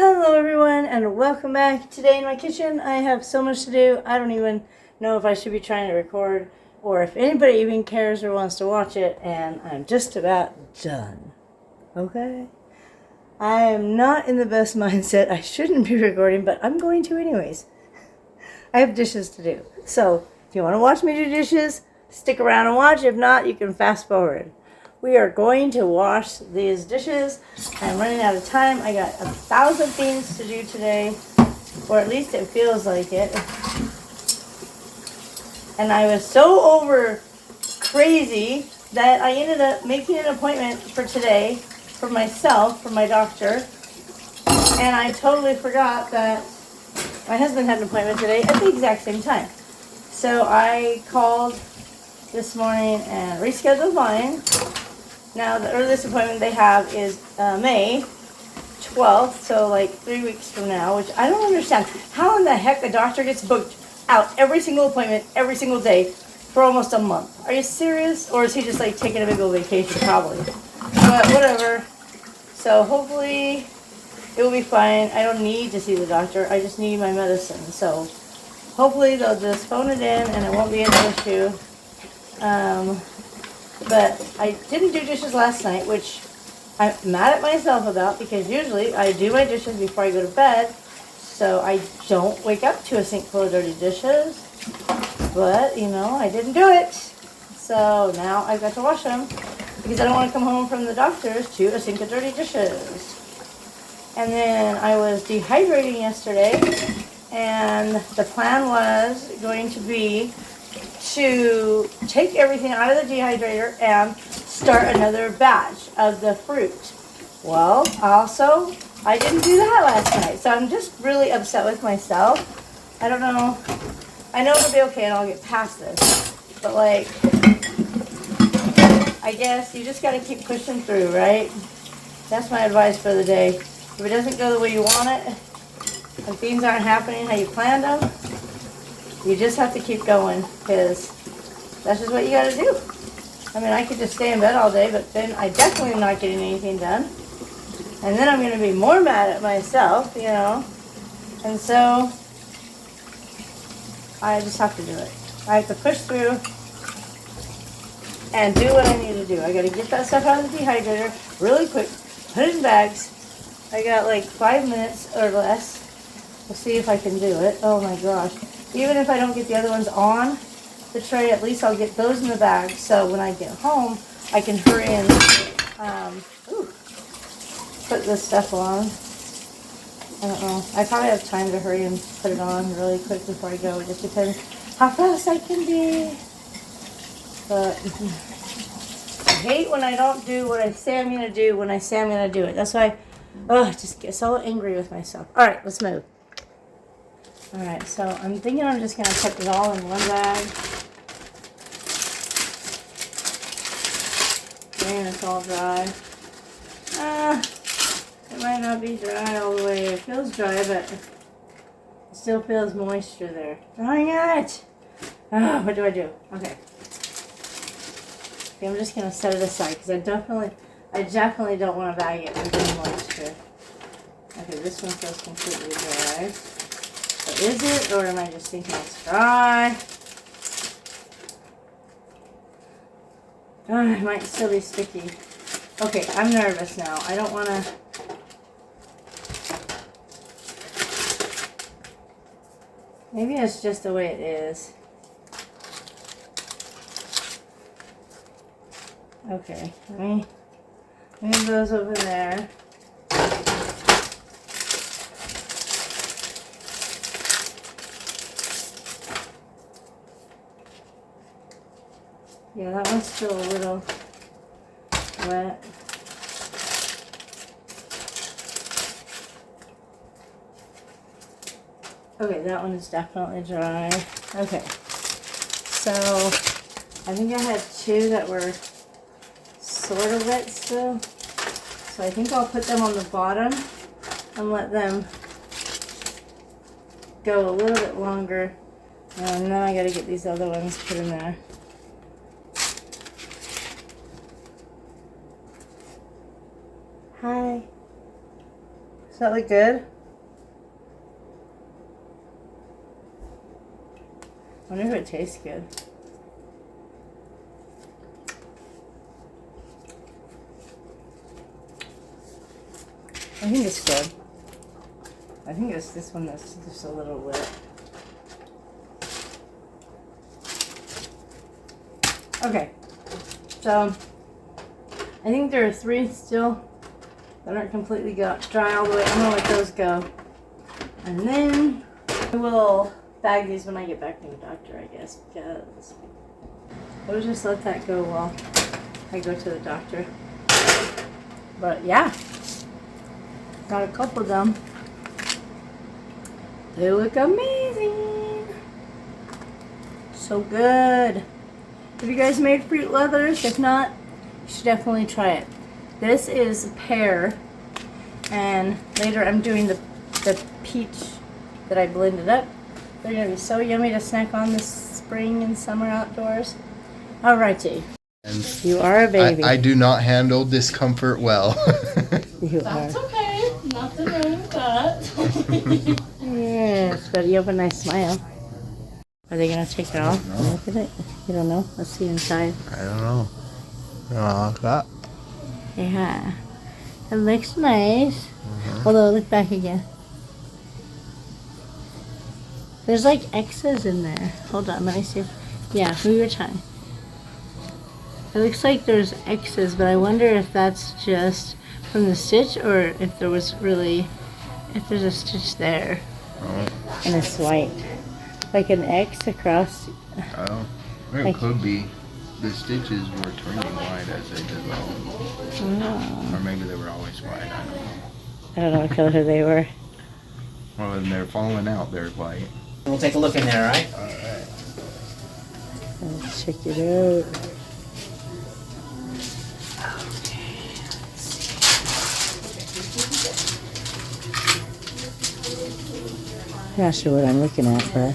Hello everyone and welcome back. Today in my kitchen I have so much to do. I don't even know if I should be trying to record or if anybody even cares or wants to watch it, and I'm just about done. Okay? I am not in the best mindset. I shouldn't be recording, but I'm going to anyways. I have dishes to do. So if you want to watch me do dishes, stick around and watch. If not, you can fast forward. We are going to wash these dishes. I'm running out of time. I got 1,000 things to do today, or at least it feels like it. And I was so over crazy that I ended up making an appointment for today for myself, for my doctor. And I totally forgot that my husband had an appointment today at the exact same time. So I called this morning and rescheduled mine. Now, the earliest appointment they have is May 12th, so like 3 weeks from now, which I don't understand. How in the heck a doctor gets booked out every single appointment, every single day, for almost a month? Are you serious? Or is he just like taking a big old vacation? Probably. But whatever. So hopefully it will be fine. I don't need to see the doctor. I just need my medicine. So hopefully they'll just phone it in and it won't be an issue. But I didn't do dishes last night, which I'm mad at myself about, because usually I do my dishes before I go to bed, so I don't wake up to a sink full of dirty dishes. But, you know, I didn't do it. So now I've got to wash them, because I don't want to come home from the doctor's to a sink of dirty dishes. And then I was dehydrating yesterday, and the plan was going to be to take everything out of the dehydrator and start another batch of the fruit. Well, also, I didn't do that last night, so I'm just really upset with myself. I don't know. I know it'll be okay and I'll get past this, but like, I guess you just gotta keep pushing through, right? That's my advice for the day. If it doesn't go the way you want it, and things aren't happening how you planned them, you just have to keep going, because that's just what you gotta do. I mean, I could just stay in bed all day, but then I definitely am not getting anything done. And then I'm gonna be more mad at myself, you know. And so, I just have to do it. I have to push through and do what I need to do. I gotta get that stuff out of the dehydrator really quick, put it in bags. I got like 5 minutes or less. We'll see if I can do it. Oh my gosh. Even if I don't get the other ones on the tray, at least I'll get those in the bag, so when I get home, I can hurry and put this stuff on. I don't know. I probably have time to hurry and put it on really quick before I go. It just depends how fast I can be. But I hate when I don't do what I say I'm going to do when I say I'm going to do it. That's why I just get so angry with myself. All right, let's move. Alright, so I'm thinking I'm just going to put it all in one bag. And it's all dry. It might not be dry all the way. It feels dry, but it still feels moisture there. Drying it! What do I do? Okay. I'm just going to set it aside, because I definitely don't want to bag it with any moisture. Okay, this one feels completely dry. Is it, or am I just thinking it's dry? It might still be sticky. Okay, I'm nervous now. I don't want to... Maybe it's just the way it is. Okay, let me move those over there. Yeah, that one's still a little wet. Okay, that one is definitely dry. Okay, so I think I had 2 that were sort of wet still. So I think I'll put them on the bottom and let them go a little bit longer. And then I gotta get these other ones put in there. Hi. Does that look good? I wonder if it tastes good. I think it's good. I think it's this one that's just a little wet. Okay, so I think there are 3 still that aren't completely dry all the way. I'm gonna let those go. And then I will bag these when I get back from the doctor, I guess, because I'll just let that go while I go to the doctor. But yeah, got a couple of them. They look amazing. So good. Have you guys made fruit leathers? If not, you should definitely try it. This is pear, and later I'm doing the peach that I blended up. They're gonna be so yummy to snack on this spring and summer outdoors. Alrighty. And You are a baby. I do not handle discomfort well. You That's are. okay. Nothing wrong with that. Yes, but you have a nice smile. Are they gonna take it off? Look at it. You don't know. Let's see inside. I don't know. Like that. Yeah, it looks nice. Although, look back again. There's like X's in there. Hold on, let me see. Yeah, move your tongue. It looks like there's X's, but I wonder if that's just from the stitch or if there was really, if there's a stitch there. Oh. And it's white. Like an X across. Oh. It could be the stitches were turning white as they developed. Oh. Or maybe they were always white. I don't know. I don't know what color they were. Well, when they're falling out, they're white. We'll take a look in there, all right? Alright. Let's check it out. I'm not sure what I'm looking at, but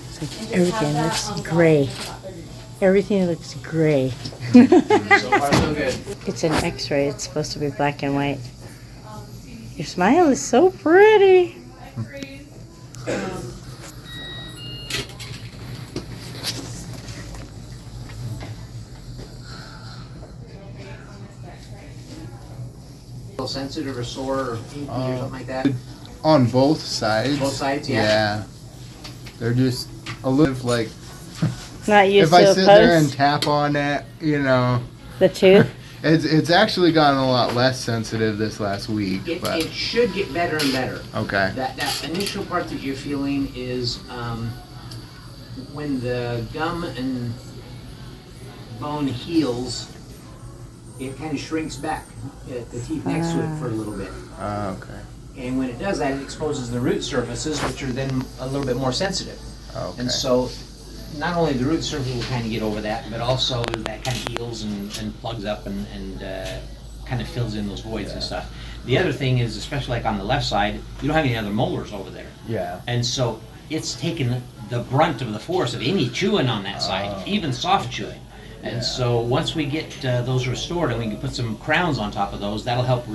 it's like everything looks gray. Everything looks gray. So far, so good. It's an X-ray. It's supposed to be black and white. Your smile is so pretty. Feel sensitive or sore or pinky or something like that? On both sides. Both sides, yeah. Yeah. They're just a little like. Not used If I to a sit there and post. tap on it, you know, The tooth. it's actually gotten a lot less sensitive this last week. But It should get better and better. okay. That initial part that you're feeling is when the gum and bone heals, it kind of shrinks back, the teeth next to it for a little bit. Okay. And when it does that, it exposes the root surfaces, which are then a little bit more sensitive. Okay. And so, not only the root surface will kind of get over that, but also that kind of heals and plugs up and kind of fills in those voids and stuff. The other thing is, especially like on the left side, you don't have any other molars over there. Yeah. And so, it's taken the brunt of the force of any chewing on that side, even soft chewing. And so once we get those restored and we can put some crowns on top of those, that'll help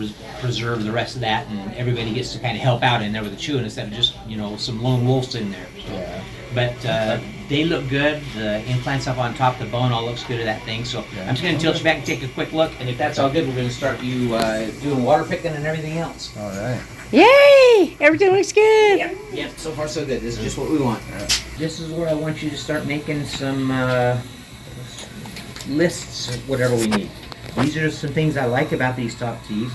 preserve the rest of that, and everybody gets to kind of help out in there with the chewing instead of just, you know, some lone wolves in there. So, Yeah. but they look good. The implants up on top, the bone all looks good of that thing. So I'm just going to tilt you back and take a quick look, and if that's all good, we're going to start you doing water picking and everything else. All right. Yay! Everything looks good. Yep, so far so good. This is just what we want. This is where I want you to start making some lists of whatever we need. These are some things I like about these top teeth.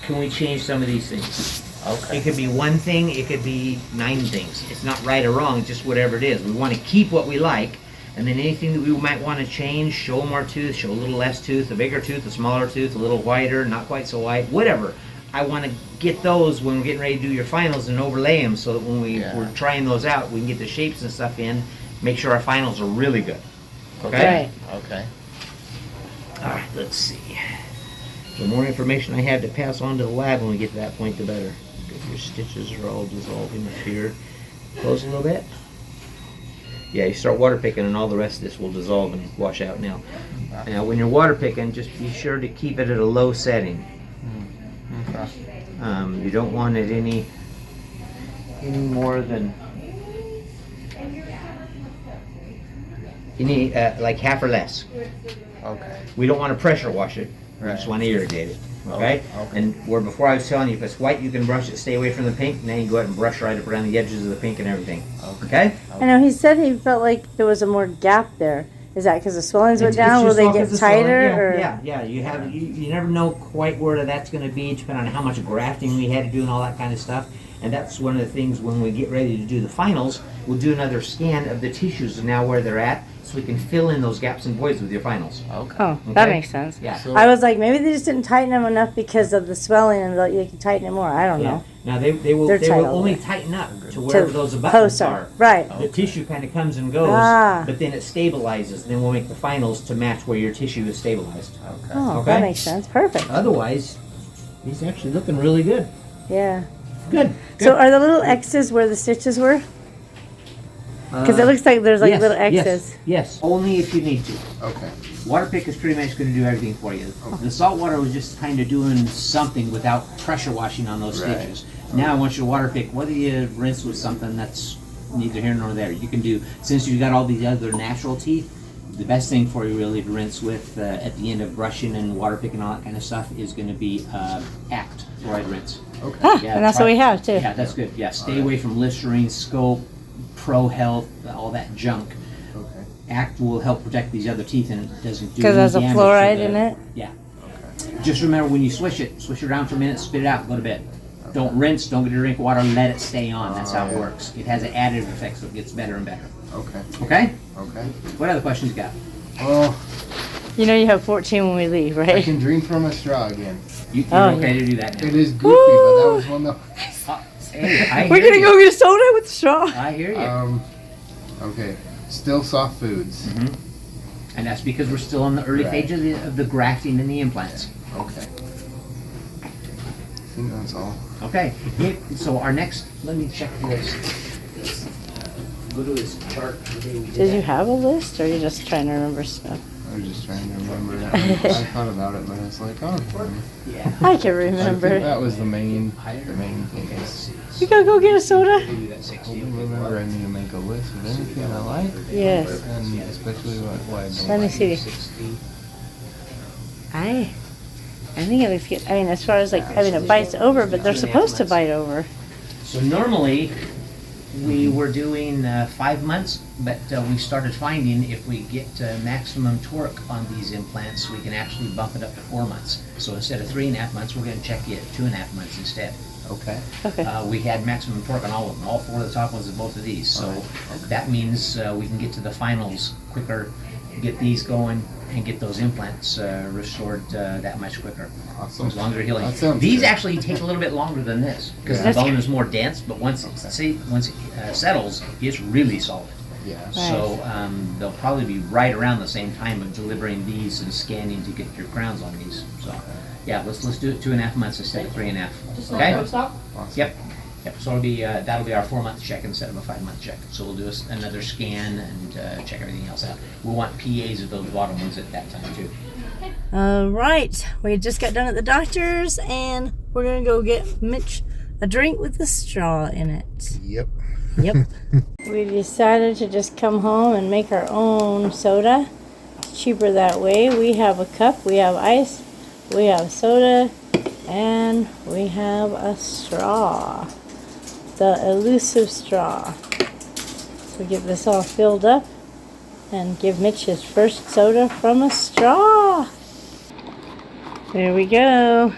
Can we change some of these things? Okay. It could be one thing, it could be 9 things. It's not right or wrong, it's just whatever it is. We want to keep what we like, and then anything that we might want to change, show more tooth, show a little less tooth, a bigger tooth, a smaller tooth, a little whiter, not quite so white, whatever. I want to get those when we're getting ready to do your finals and overlay them so that when we're trying those out, we can get the shapes and stuff in, make sure our finals are really good. Okay? Right. Okay. Alright, let's see. The more information I have to pass on to the lab when we get to that point, the better. If your stitches are all dissolving here. Close a little bit. Yeah, you start water picking and all the rest of this will dissolve and wash out now. Now when you're water picking, just be sure to keep it at a low setting. Okay. You don't want it any more than like half or less. Okay. We don't want to pressure wash it. We just want to irrigate it. Okay? Okay. And where before I was telling you if it's white you can brush it, stay away from the pink, now you go ahead and brush right up around the edges of the pink and everything. Okay? I know he said he felt like there was a more gap there. Is that because the swellings went It's down? Will just they all get 'cause the swelling. tighter? Yeah. You never know quite where that's going to be, depending on how much grafting we had to do and all that kind of stuff. And that's one of the things when we get ready to do the finals, we'll do another scan of the tissues and now where they're at, so we can fill in those gaps and voids with your finals. Okay. Oh, that Okay. makes sense. Yeah. So- I was like, maybe they just didn't tighten them enough because of the swelling, and they can tighten it more. I don't know. Now they will They're tight all only the way. tighten up to wherever To those buttons closer. are. Right. The tissue kind of comes and goes, Ah. but then it stabilizes. Then we'll make the finals to match where your tissue is stabilized. Okay. Oh, Okay. that makes sense. Perfect. Otherwise, he's actually looking really good. Yeah. Good. So are the little X's where the stitches were? Because it looks like there's like little X's. Yes. Only if you need to. Okay. Water pick is pretty much going to do everything for you. The salt water was just kind of doing something without pressure washing on those Right. stitches. Now I want you to water pick, whether you rinse with something that's neither here nor there. You can do, since you've got all these other natural teeth, the best thing for you really to rinse with at the end of brushing and water picking and all that kind of stuff is going to be ACT fluoride rinse. Okay. Ah, Yeah, and that's try- what we have too. Yeah, that's good. Yeah, stay away from Listerine, Scope, Pro Health, all that junk. Okay. ACT will help protect these other teeth and it doesn't do Because any there's a damage to fluoride the- in it. Yeah. Okay. Just remember when you swish it around for a minute, spit it out, go to bed. Don't rinse, don't get a drink of water, let it stay on. That's how it yeah. works. It has an additive effect, so it gets better and better. Okay. Okay? Okay. What other questions you got? Well, You know you have 14 when we leave, I right? can drink from a straw again. You're Oh, okay to do that now. It is goofy, but that was one that. Hey, I We're hear gonna you. go get a soda with the straw. I hear you. Okay. Still soft foods. And that's because we're still in the early Right. stage of the grafting and the implants. Okay. I think that's all. Okay, so our next, let me check this. Go to this chart. Did you have a list, or are you just trying to remember stuff? I was just trying to remember it. I thought about it, but it's like, oh. Yeah. I can I think remember. that was the main thing. Is You gotta go get a soda? I remember I need to make a list of anything I like, Yes. and especially what I don't Let me like. see. I think it looks good. I mean, as far as like, I mean, it bites over, but they're supposed to bite over. So normally, we were doing 5 months, but we started finding if we get maximum torque on these implants, we can actually bump it up to 4 months. So instead of 3.5 months, we're going to check you at 2.5 months instead. Okay. Okay. We had maximum torque on all of them, all 4 of the top ones of both of these. So Alright. that means we can get to the finals quicker, get these going, and get those implants restored that much quicker. Awesome. As longer healing. That sounds These good. actually take a little bit longer than this because Yeah. the bone is more dense. But once it settles, it's really solid. Yeah. So they'll probably be right around the same time of delivering these and scanning to get your crowns on these. So yeah, let's do it 2.5 months instead of 3.5. Just Okay. not stop. Awesome. Yep. So it'll be that'll be our 4-month check instead of a 5-month check. So we'll do another scan and check everything else out. We'll want PAs of those bottom ones at that time too. All right. We just got done at the doctor's, and we're gonna go get Mitch a drink with a straw in it. Yep. Yep. We decided to just come home and make our own soda. It's cheaper that way. We have a cup, we have ice, we have soda, and we have a straw. The elusive straw. So get this all filled up and give Mitch his first soda from a straw. There we go.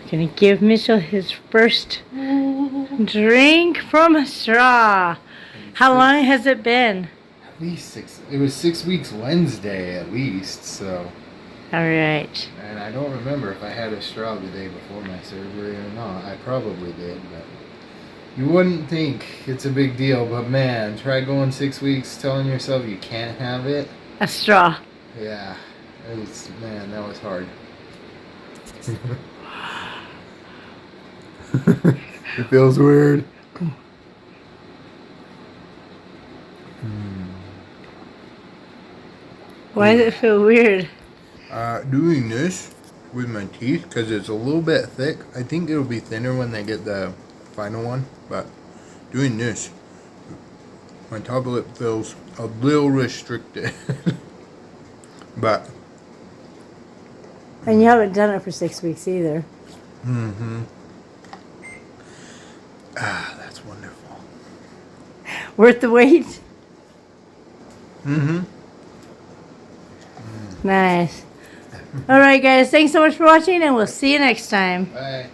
We're gonna give Mitchell his first drink from a straw. How long has it been? At least 6. It was 6 weeks Wednesday at least. So, All right. and I don't remember if I had a straw the day before my surgery or not. I probably did, but you wouldn't think it's a big deal. But man, try going 6 weeks telling yourself you can't have it. A straw. Yeah, man, that was hard. It feels weird. Why does it feel weird? Doing this with my teeth, because it's a little bit thick. I think it'll be thinner when they get the final one, but doing this, my top lip feels a little restricted. But And you haven't done it for 6 weeks either. that's wonderful. Worth the wait? Nice. All right, guys. Thanks so much for watching, and we'll see you next time. Bye.